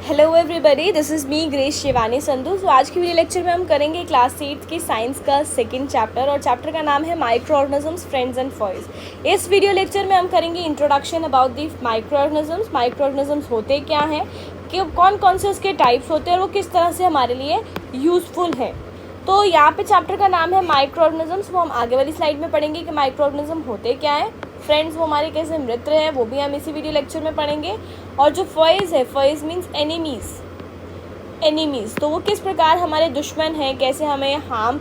Hello everybody, this is me grace Shivani Sandhu. तो आज की वीडियो लेक्चर में हम करेंगे क्लास 8 की साइंस का सेकंड चैप्टर और चैप्टर का नाम है माइक्रो ऑर्गेनिजम्स, फ्रेंड्स एंड फॉइज। इस वीडियो लेक्चर में हम करेंगे introduction about the micro organisms. Micro organisms होते क्या हैं, कि कौन कौन से उसके टाइप्स होते हैं और वो किस तरह से हमारे लिए यूज़फुल हैं। तो यहाँ पे चैप्टर का नाम है माइक्रो ऑर्गेनिजम्स। वो हम आगे वाली स्लाइड में पढ़ेंगे कि माइक्रो ऑर्गेनिज्म होते क्या है। फ्रेंड्स वो हमारे कैसे मित्र हैं वो भी हम इसी वीडियो लेक्चर में पढ़ेंगे। और जो फॉइज है, फॉइज मीन्स एनिमीज़, तो वो किस प्रकार हमारे दुश्मन हैं, कैसे हमें हार्म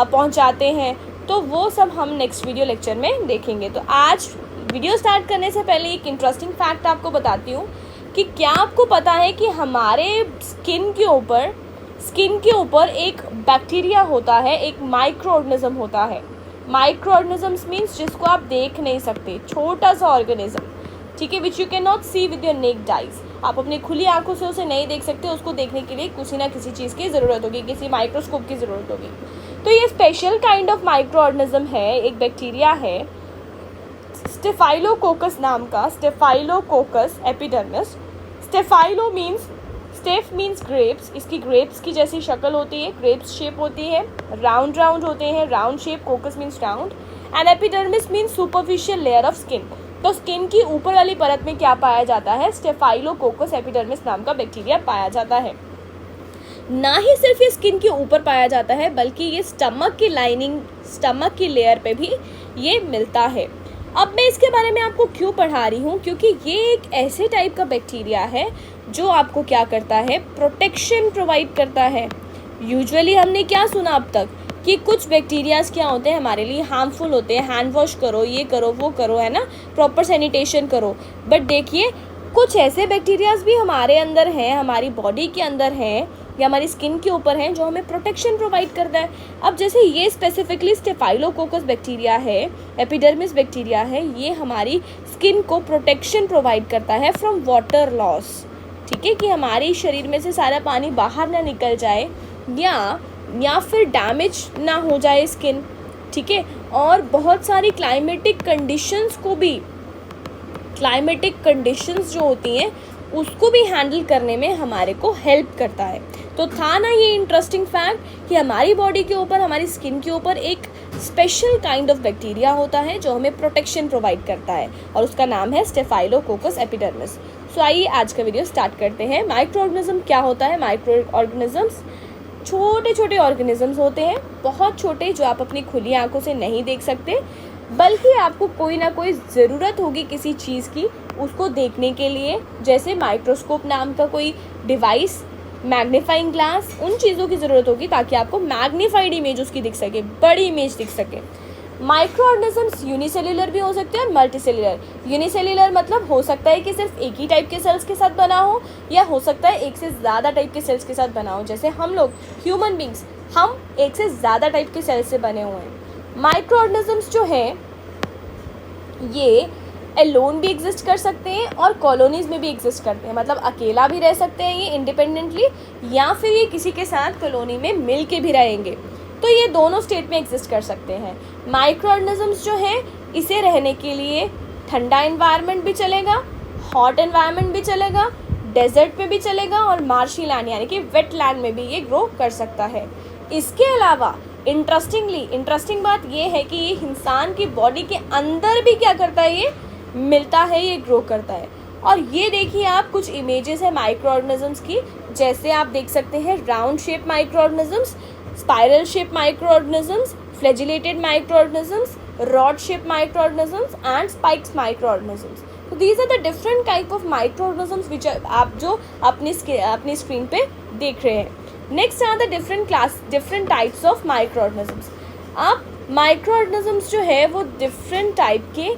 पहुंचाते हैं, तो वो सब हम नेक्स्ट वीडियो लेक्चर में देखेंगे। तो आज वीडियो स्टार्ट करने से पहले एक इंटरेस्टिंग फैक्ट आपको बताती हूँ कि क्या आपको पता है कि हमारे स्किन के ऊपर एक बैक्टीरिया होता है, एक माइक्रो ऑर्गेनिज्म होता है। माइक्रो ऑर्गेनिजम्स मीन्स जिसको आप देख नहीं सकते, छोटा सा ऑर्गेनिज्म, ठीक है, which you can not see with your naked eyes. आप अपनी खुली आंखों से उसे नहीं देख सकते, उसको देखने के लिए किसी ना किसी चीज़ की ज़रूरत होगी, किसी माइक्रोस्कोप की ज़रूरत होगी। तो ये special kind of micro organism है, एक बैक्टीरिया है स्टेफाइलोकोकस नाम का, staphylococcus epidermis. Staphylo means, staph means grapes, इसकी ग्रेप्स की जैसी शक्ल होती है, ग्रेप्स शेप होती है, राउंड होते हैं, round shape, कोकस means round, and epidermis means superficial layer of skin. तो स्किन की ऊपर वाली परत में क्या पाया जाता है, स्टेफाइलोकोकस एपिडर्मिस नाम का बैक्टीरिया पाया जाता है। ना ही सिर्फ ये स्किन के ऊपर पाया जाता है बल्कि ये स्टमक की लाइनिंग, स्टमक की लेयर पे भी ये मिलता है। अब मैं इसके बारे में आपको क्यों पढ़ा रही हूँ, क्योंकि ये एक ऐसे टाइप का बैक्टीरिया है जो आपको क्या करता है, प्रोटेक्शन प्रोवाइड करता है। यूजुअली हमने क्या सुना अब तक कि कुछ बैक्टीरियाज क्या होते हैं, हमारे लिए हार्मफुल होते हैं, हैंड वॉश करो, ये करो, वो करो, है ना, प्रॉपर सैनिटेशन करो। बट देखिए कुछ ऐसे बैक्टीरियाज भी हमारे अंदर हैं, हमारी बॉडी के अंदर हैं या हमारी स्किन के ऊपर हैं, जो हमें प्रोटेक्शन प्रोवाइड करता है। अब जैसे ये स्पेसिफिकली स्टेफाइलोकोकस बैक्टीरिया है, एपिडर्मिस बैक्टीरिया है, ये हमारी स्किन को प्रोटेक्शन प्रोवाइड करता है फ्रॉम वाटर लॉस, ठीक है, कि हमारे शरीर में से सारा पानी बाहर ना निकल जाए या फिर डैमेज ना हो जाए स्किन, ठीक है। और बहुत सारी क्लाइमेटिक कंडीशंस जो होती हैं उसको भी हैंडल करने में हमारे को हेल्प करता है। तो था ना ये इंटरेस्टिंग फैक्ट कि हमारी बॉडी के ऊपर, हमारी स्किन के ऊपर एक स्पेशल काइंड ऑफ बैक्टीरिया होता है जो हमें प्रोटेक्शन प्रोवाइड करता है और उसका नाम है स्टेफाइलोकोकस एपिडर्मिस। सो आइए आज का वीडियो स्टार्ट करते हैं। माइक्रो ऑर्गेनिज्म क्या होता है। माइक्रो ऑर्गेनिजम्स छोटे छोटे ऑर्गेनिजम्स होते हैं, बहुत छोटे, जो आप अपनी खुली आंखों से नहीं देख सकते, बल्कि आपको कोई ना कोई ज़रूरत होगी किसी चीज़ की उसको देखने के लिए, जैसे माइक्रोस्कोप नाम का कोई डिवाइस, मैग्नीफाइंग ग्लास, उन चीज़ों की ज़रूरत होगी ताकि आपको मैग्नीफाइड इमेज उसकी दिख सके, बड़ी इमेज दिख सके। माइक्रो ऑर्गेनिजम्स यूनिसेल्युलर भी हो सकते हैं और मल्टीसेल्युलर। यूनिसेल्युलर मतलब हो सकता है कि सिर्फ एक ही टाइप के सेल्स के साथ बना हो, या हो सकता है एक से ज़्यादा टाइप के सेल्स के साथ बना हो। जैसे हम लोग ह्यूमन बींग्स, हम एक से ज़्यादा टाइप के सेल्स से बने हुए हैं। माइक्रो ऑर्गेनिजम्स जो हैं ये एलोन भी एग्जिस्ट कर सकते हैं और कॉलोनीज़ में भी एग्जिस्ट करते हैं, मतलब अकेला भी रह सकते हैं ये इंडिपेंडेंटली, या फिर ये किसी के साथ कॉलोनी में मिल के भी रहेंगे। तो ये दोनों स्टेट में एग्जिस्ट कर सकते हैं। माइक्रो ऑर्गेनिजम्स जो है इसे रहने के लिए ठंडा एनवायरनमेंट भी चलेगा, हॉट एनवायरनमेंट भी चलेगा, डेजर्ट में भी चलेगा और मार्शी लैंड यानी कि वेट लैंड में भी ये ग्रो कर सकता है। इसके अलावा इंटरेस्टिंग बात ये है कि ये इंसान की बॉडी के अंदर भी क्या करता है, ये मिलता है, ये ग्रो करता है। और ये देखिए आप कुछ इमेजेस है माइक्रो ऑर्गेनिजम्स की, जैसे आप देख सकते हैं round shape micro organisms, spiral shape micro organisms, flagellated micro organisms, rod shape micro organisms and spikes micro organisms. तो these are the different type of micro organisms which आप जो अपनी स्क्रीन पे देख रहे हैं। Next are the different types of micro organisms. अब micro organisms जो है वो डिफरेंट टाइप के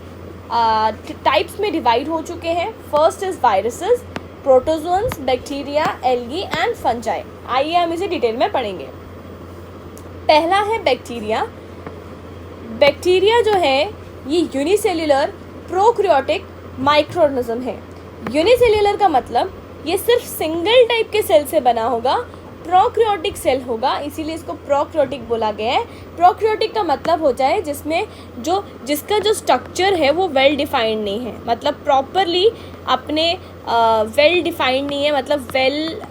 टाइप्स में डिवाइड हो चुके हैं। First is viruses, protozoans, bacteria, algae and fungi. आइए हम इसे डिटेल में पढ़ेंगे। पहला है बैक्टीरिया। बैक्टीरिया जो है ये यूनिसेल्युलर प्रोकैरियोटिक माइक्रो ऑर्गेनिज्म है। यूनिसेल्युलर का मतलब ये सिर्फ सिंगल टाइप के सेल से बना होगा, प्रोकैरियोटिक सेल होगा, इसीलिए इसको प्रोकैरियोटिक बोला गया है। प्रोकैरियोटिक का मतलब होता है जिसका जो स्ट्रक्चर है वो वेल डिफाइंड नहीं है, मतलब प्रॉपरली अपने वेल डिफाइंड नहीं है, मतलब वेल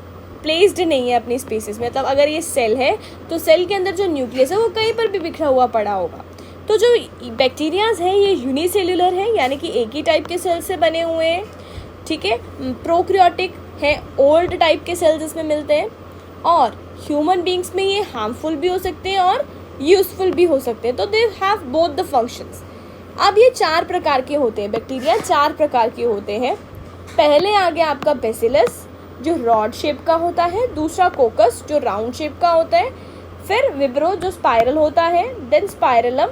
प्लेस्ड नहीं है अपनी स्पेसिस में। मतलब अगर ये सेल है तो सेल के अंदर जो न्यूक्लियस है वो कहीं पर भी बिखरा हुआ पड़ा होगा। तो जो बैक्टीरियाज हैं ये यूनिसेल्युलर हैं, यानी कि एक ही टाइप के सेल से बने हुए हैं, ठीक है। प्रोक्रियोटिक है, ओल्ड टाइप के सेल्स इसमें मिलते हैं, और ह्यूमन बींग्स में ये हार्मफुल भी हो सकते हैं और यूजफुल भी हो सकते हैं। तो they have both the functions. अब ये 4 प्रकार के होते हैं, बैक्टीरिया 4 प्रकार के होते हैं। पहले आ गया आपका बेसिलस जो रॉड शेप का होता है, दूसरा कोकस जो राउंड शेप का होता है, फिर विब्रो जो स्पाइरल होता है, देन स्पाइरलम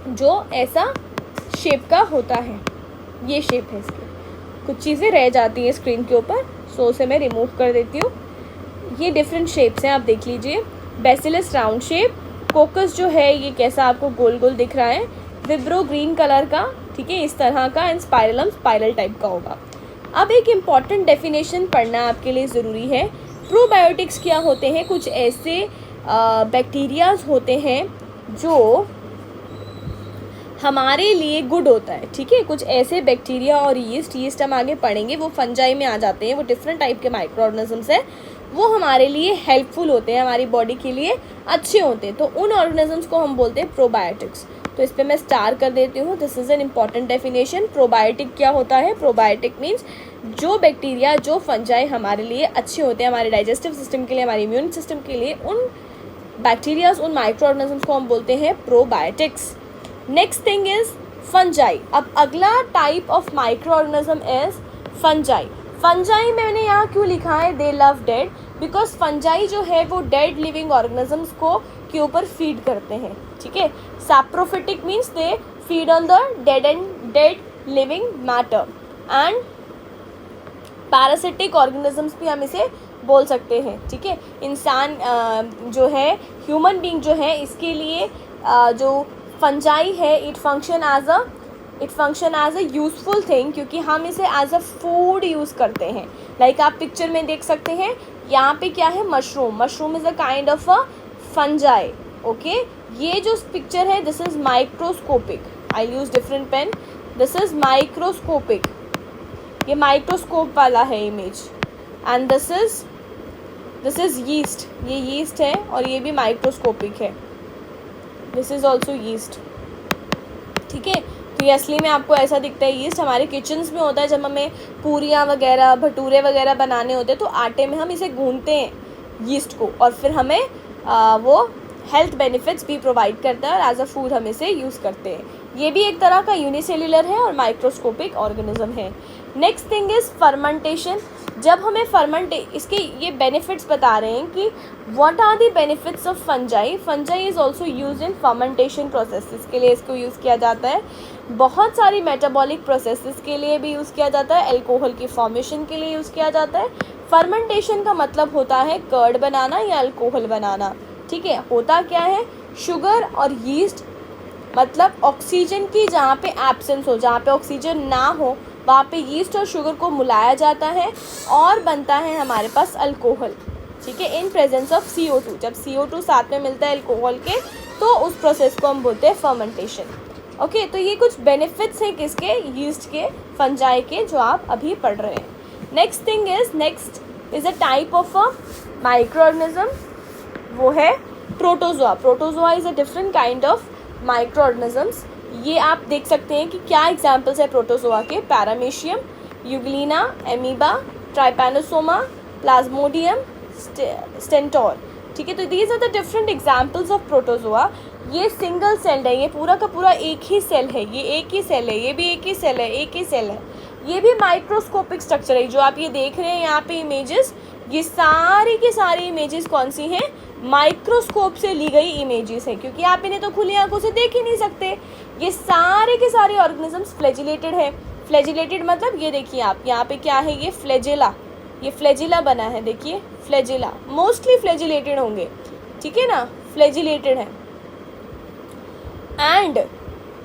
जो ऐसा शेप का होता है। ये शेप है इसकी। कुछ चीज़ें रह जाती हैं स्क्रीन के ऊपर, सो उसे मैं रिमूव कर देती हूँ। ये डिफरेंट शेप्स हैं, आप देख लीजिए। बेसिलस राउंड शेप, कोकस जो है ये कैसा आपको गोल गोल दिख रहा है, विब्रो ग्रीन कलर का, ठीक है, इस तरह का, एंड स्पाइरलम स्पाइरल टाइप का होगा। अब एक इम्पॉर्टेंट डेफिनेशन पढ़ना आपके लिए ज़रूरी है। प्रोबायोटिक्स क्या होते हैं? कुछ ऐसे बैक्टीरियाज होते हैं जो हमारे लिए गुड होता है, ठीक है। कुछ ऐसे बैक्टीरिया और यीस्ट हम आगे पढ़ेंगे, वो फंजाई में आ जाते हैं, वो डिफरेंट टाइप के माइक्रो ऑर्गेनिजम्स है, वो हमारे लिए हेल्पफुल होते हैं, हमारी बॉडी के लिए अच्छे होते हैं। तो उन ऑर्गेनिजम्स को हम बोलते हैं प्रोबायोटिक्स। तो इस पर मैं स्टार कर देती हूँ। This is an important definition. Probiotic क्या होता है? प्रोबायोटिक मीन्स जो बैक्टीरिया, जो फंजाई हमारे लिए अच्छे होते हैं, हमारे डाइजेस्टिव सिस्टम के लिए, हमारे इम्यून सिस्टम के लिए, उन बैक्टीरियाज, उन माइक्रो ऑर्गेनिजम्स को हम बोलते हैं probiotics. Next thing is fungi. अब अगला type of micro organism is fungi. Fungi मैंने यहाँ क्यों लिखा है दे लव डेड? बिकॉज फंजाई जो है वो डेड लिविंग ऑर्गेनिजम्स को के ऊपर फीड करते हैं, ठीक है। Saprophytic means they feed on the dead living matter, and parasitic organisms भी हम इसे बोल सकते हैं, ठीक है। इंसान जो है, ह्यूमन बीइंग जो है, इसके लिए जो फंजाई है, it function as a useful thing, क्योंकि हम इसे एज अ फूड यूज़ करते हैं। लाइक आप पिक्चर में देख सकते हैं, यहाँ पे क्या है? Mushroom is a kind of a fungi, okay. ये जो पिक्चर है, this is microscopic. I use different pen. This is microscopic, ये माइक्रोस्कोप वाला है image. And this is yeast, ये यीस्ट है, और ये भी माइक्रोस्कोपिक है। दिस इज़ ऑल्सो यीस्ट, ठीक है। तो ये असली में आपको ऐसा दिखता है। यीस्ट हमारे किचन्स में होता है, जब हमें पूरियाँ वगैरह, भटूरे वगैरह बनाने होते हैं तो आटे में हम इसे गूंथते हैं यीस्ट को, और फिर हमें वो हेल्थ बेनिफिट्स भी प्रोवाइड करता है, और एज अ फूड हम इसे यूज़ करते हैं। ये भी एक तरह का यूनिसेल्युलर है और माइक्रोस्कोपिक ऑर्गेनिज्म है। Next thing is fermentation. जब हमें इसके ये बेनिफिट्स बता रहे हैं कि what are the benefits of fungi. Fungi is also use in fermentation processes के लिए इसको यूज़ किया जाता है। बहुत सारी मेटाबॉलिक प्रोसेसेस के लिए भी यूज़ किया जाता है। अल्कोहल की फॉर्मेशन के लिए यूज़ किया जाता है। फर्मेंटेशन का मतलब होता है कर्ड बनाना या अल्कोहल बनाना, ठीक है। होता क्या है? शुगर और यीस्ट, मतलब ऑक्सीजन की जहाँ पे एब्सेंस हो, जहाँ पे ऑक्सीजन ना हो, वहाँ पे यीस्ट और शुगर को मिलाया जाता है और बनता है हमारे पास अल्कोहल, ठीक है, इन प्रेजेंस ऑफ CO2। जब CO2 साथ में मिलता है अल्कोहल के, तो उस प्रोसेस को हम बोलते हैं फर्मेंटेशन, ओके। तो ये कुछ बेनिफिट्स हैं किसके? यीस्ट के, फंजाई के, जो आप अभी पढ़ रहे हैं। Next is a type of a micro organism, वो है protozoa. Protozoa is a different kind of micro organisms. ये आप देख सकते हैं कि क्या एग्जाम्पल्स है प्रोटोजोआ के? Paramecium, euglena, amoeba, trypanosoma, plasmodium, stentor, ठीक है। तो these are the different examples of protozoa. ये सिंगल सेल्ड है, ये पूरा का पूरा एक ही सेल है, ये एक ही सेल है, ये भी एक ही सेल है, एक ही सेल है। ये भी माइक्रोस्कोपिक स्ट्रक्चर है। जो आप ये देख रहे हैं यहाँ पे इमेजेस, ये सारी की सारी इमेजेस कौन सी हैं? माइक्रोस्कोप से ली गई इमेजेस हैं, क्योंकि आप इन्हें तो खुली आंखों से देख ही नहीं सकते। ये सारे के सारे ऑर्गेनिजम्स फ्लैजिलेटेड है। फ्लैजिलेटेड मतलब ये देखिए आप, यहाँ पे क्या है? ये फ्लैजिला, ये फ्लैजिला बना है, देखिए फ्लैजिला, मोस्टली फ्लैजिलेटेड होंगे, ठीक है ना, फ्लैजिलेटेड है। एंड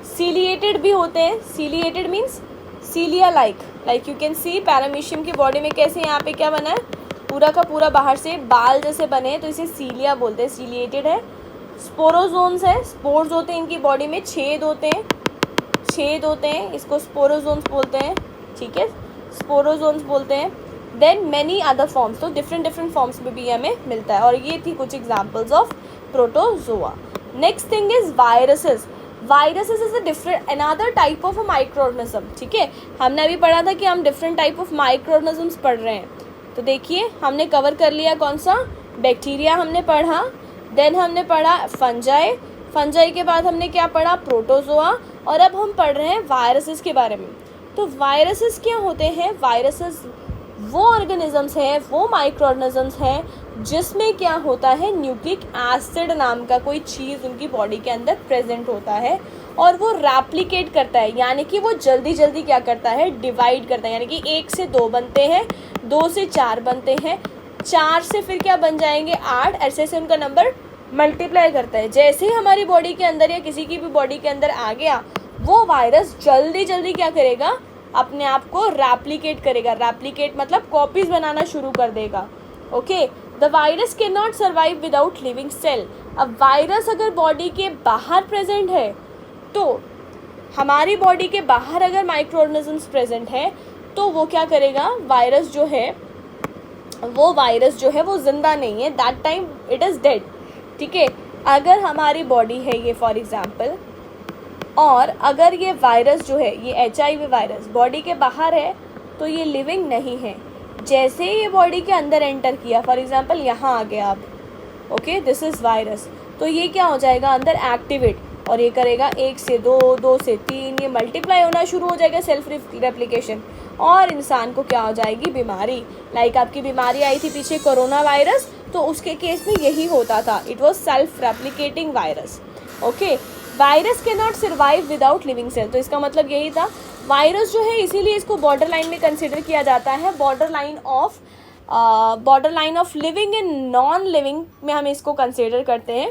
सीलिएटेड भी होते हैं। Ciliated means cilia like you can see paramecium की बॉडी में कैसे यहाँ पे क्या बना है? पूरा का पूरा बाहर से बाल जैसे बने हैं, तो इसे सीलिया बोलते हैं, सीलिएटेड है। स्पोरोजोन्स है, स्पोर्स होते हैं इनकी बॉडी में, छेद होते हैं, इसको स्पोरोजोन्स बोलते हैं, ठीक है। स्पोरोजोन्स बोलते हैं, देन मैनी अदर फॉर्म्स, तो डिफरेंट फॉर्म्स में भी हमें मिलता है। और ये थी कुछ examples of protozoa. Next thing is viruses. Viruses is a different another type of a micro organism, ठीक है। हमने अभी पढ़ा था कि हम different type of micro organisms पढ़ रहे हैं, तो देखिए हमने कवर कर लिया कौन सा, बैक्टीरिया हमने पढ़ा, देन हमने पढ़ा फंजाई, फंजाई के बाद हमने क्या पढ़ा, प्रोटोजोआ, और अब हम पढ़ रहे हैं वायरसेस के बारे में। तो वायरसेस क्या होते हैं, वायरसेस वो ऑर्गेनिजम्स हैं, वो माइक्रो ऑर्गेनिजम्स हैं जिसमें क्या होता है, न्यूक्लिक एसिड नाम का कोई चीज़ उनकी बॉडी के अंदर प्रेजेंट होता है और वो रेप्लिकेट करता है, यानी कि वो जल्दी जल्दी क्या करता है, डिवाइड करता है, यानी कि 1 से 2 बनते हैं, 2 से 4 बनते हैं, 4 से फिर क्या बन जाएंगे, 8, ऐसे ऐसे उनका नंबर मल्टीप्लाई करता है। जैसे ही हमारी बॉडी के अंदर या किसी की भी बॉडी के अंदर आ गया, वो वायरस जल्दी जल्दी क्या करेगा, अपने आप को रेप्लिकेट करेगा। रेप्लिकेट मतलब कॉपीज बनाना शुरू कर देगा। Okay, the virus can not survive without living cell. अब वायरस अगर बॉडी के बाहर प्रेजेंट है, तो हमारी बॉडी के बाहर अगर माइक्रो ऑर्गेनिजम्स प्रेजेंट है, तो वो क्या करेगा, वायरस जो है वो जिंदा नहीं है, that time it is dead, ठीक है। अगर हमारी बॉडी है ये फॉर एग्जाम्पल, और अगर ये वायरस जो है, ये HIV वायरस बॉडी के बाहर है, तो ये लिविंग नहीं है। जैसे ही ये बॉडी के अंदर एंटर किया, फॉर एग्जांपल यहाँ आ गया अब, ओके, दिस इज़ वायरस, तो ये क्या हो जाएगा, अंदर एक्टिवेट, और ये करेगा 1 से 2, 2 से 3, ये मल्टीप्लाई होना शुरू हो जाएगा, सेल्फ रेप्लिकेशन, और इंसान को क्या हो जाएगी, बीमारी। लाइक आपकी बीमारी आई थी पीछे कोरोना वायरस, तो उसके केस में यही होता था, it was self replicating virus. Okay, virus can not survive without living cell, तो इसका मतलब यही था, वायरस जो है इसीलिए इसको बॉर्डर लाइन में कंसिडर किया जाता है, border line of living and non living में हम इसको कंसिडर करते हैं।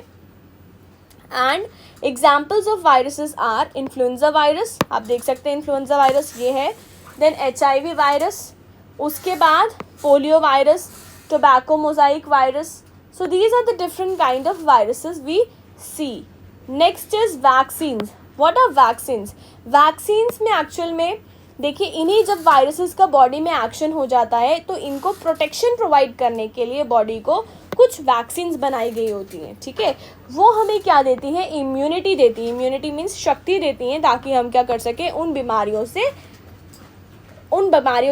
And examples of viruses are influenza virus, आप देख सकते हैं इन्फ्लुएंजा वायरस ये है, देन HIV वायरस, उसके बाद polio virus, tobacco mosaic virus. So these are the different kind of viruses we see. Next is vaccines. What are vaccines? Vaccines में actual में देखिए, इन्हीं जब वायरसेस का बॉडी में एक्शन हो जाता है, तो इनको प्रोटेक्शन प्रोवाइड करने के लिए बॉडी को कुछ वैक्सीन्स बनाई गई होती हैं, ठीक है। वो हमें क्या देती हैं, इम्यूनिटी देती हैं। इम्यूनिटी मीन्स शक्ति देती हैं, ताकि हम क्या कर सकें, उन बीमारियों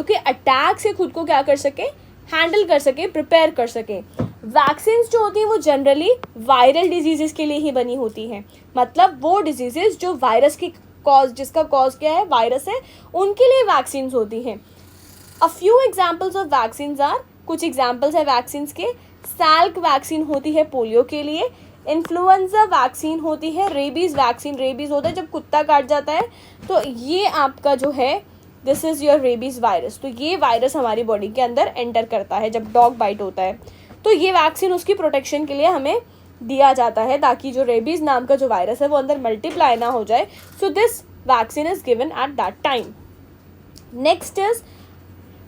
के अटैक से खुद को क्या कर सकें, हैंडल कर सकें, प्रिपेयर कर सकें। वैक्सीन्स जो होती हैं वो जनरली वायरल डिजीजेस के लिए ही बनी होती हैं, मतलब वो डिजीजेस जो वायरस की जिसका कॉज क्या है, वायरस है, उनके लिए वैक्सीन्स होती हैं। A few examples of vaccines are, कुछ एग्जाम्पल्स है वैक्सीन्स के, सैल्क वैक्सीन होती है पोलियो के लिए, इन्फ्लुएंजा वैक्सीन होती है, रेबीज़ वैक्सीन, रेबीज़ होता है जब कुत्ता काट जाता है, तो ये आपका जो है, this is your rabies virus. तो ये वायरस हमारी बॉडी के अंदर एंटर करता है जब डॉग बाइट होता है, तो ये वैक्सीन उसकी प्रोटेक्शन के लिए हमें दिया जाता है, ताकि जो रेबीज़ नाम का जो वायरस है वो अंदर मल्टीप्लाई ना हो जाए। So this vaccine is given at that time. Next is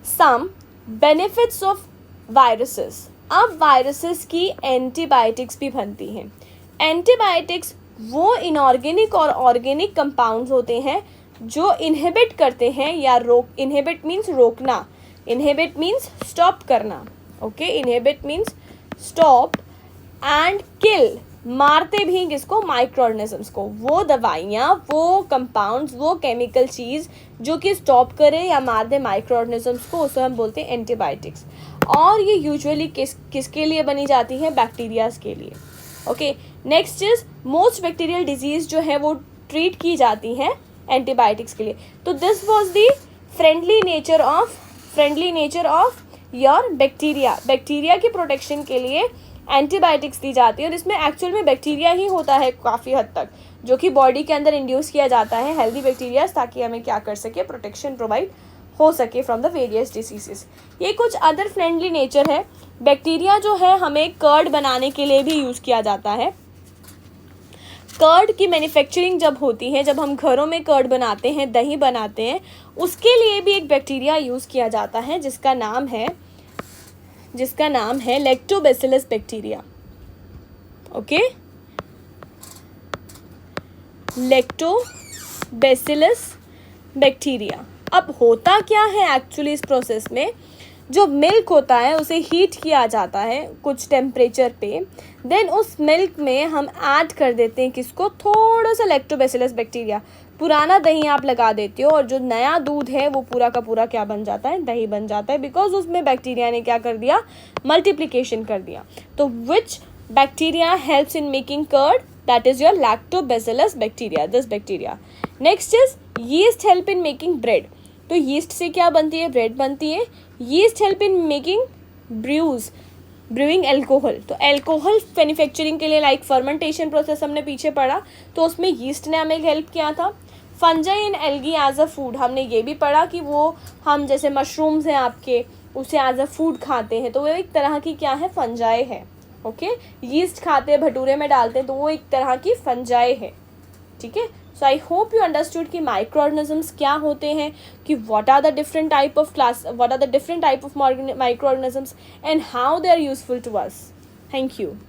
some benefits of viruses. अब वायरसेस की एंटीबायोटिक्स भी बनती हैं। एंटीबायोटिक्स वो इनऑर्गेनिक और ऑर्गेनिक कंपाउंड्स होते हैं जो इनहिबिट करते हैं या इनहिबिट मीन्स रोकना, इनहिबिट मीन्स स्टॉप करना, okay, inhibit means stop and kill, मारते भी किसको, माइक्रो ऑर्गेनिजम्स को। वो दवाइयाँ, वो कंपाउंड्स, वो केमिकल चीज़ जो कि स्टॉप करे या मार दे माइक्रो ऑर्गेनिजम्स को, उसे हम बोलते हैं एंटीबायोटिक्स। और ये यूजुअली किसके लिए बनी जाती हैं, बैक्टीरियाज के लिए। Okay, next is most bacterial disease जो है वो ट्रीट की जाती हैं एंटीबायोटिक्स के लिए। तो this was the friendly nature of your bacteria. Bacteria की प्रोटेक्शन के लिए एंटीबायोटिक्स दी जाती है, और इसमें एक्चुअल में बैक्टीरिया ही होता है काफ़ी हद तक, जो कि बॉडी के अंदर इंड्यूस किया जाता है, हेल्दी बैक्टीरिया, ताकि हमें क्या कर सके, प्रोटेक्शन प्रोवाइड हो सके फ्रॉम द वेरियस डिसीजेस। ये कुछ अदर फ्रेंडली नेचर है। बैक्टीरिया जो है हमें कर्ड बनाने के लिए भी यूज़ किया जाता है। कर्ड की मैन्युफैक्चरिंग जब होती है, जब हम घरों में कर्ड बनाते हैं, दही बनाते हैं, उसके लिए भी एक बैक्टीरिया यूज़ किया जाता है जिसका नाम है lactobacillus bacteria. Okay, lactobacillus bacteria. अब होता क्या है एक्चुअली इस प्रोसेस में, जो मिल्क होता है उसे हीट किया जाता है कुछ टेम्परेचर पे, देन उस मिल्क में हम ऐड कर देते हैं किसको, थोड़ा सा लैक्टोबैसिलस बैक्टीरिया। पुराना दही आप लगा देते हो और जो नया दूध है वो पूरा का पूरा क्या बन जाता है, दही बन जाता है, बिकॉज उसमें बैक्टीरिया ने क्या कर दिया, मल्टीप्लिकेशन कर दिया। तो which bacteria helps in making curd, that is your lactobacillus bacteria, this bacteria. Next is yeast help in making bread. तो यीस्ट से क्या बनती है, ब्रेड बनती है। Yeast help in making brewing alcohol. तो एल्कोहल मैन्युफैक्चरिंग के लिए लाइक फर्मेंटेशन प्रोसेस हमने पीछे पढ़ा, तो उसमें यीस्ट ने हमें हेल्प किया था। Fungi in algae as a food, हमने ये भी पढ़ा कि वो हम जैसे मशरूम्स हैं आपके, उसे एज अ फूड खाते हैं, तो वो एक तरह की क्या है, फंजाई है। ओके, यीस्ट खाते हैं, भटूरे में डालते हैं, तो वो एक तरह की फंजाई है। ठीक है, so I hope you understood कि माइक्रो ऑर्गेनिजम्स क्या होते हैं, कि what are the different type of micro organisms and how they are useful to us. Thank you.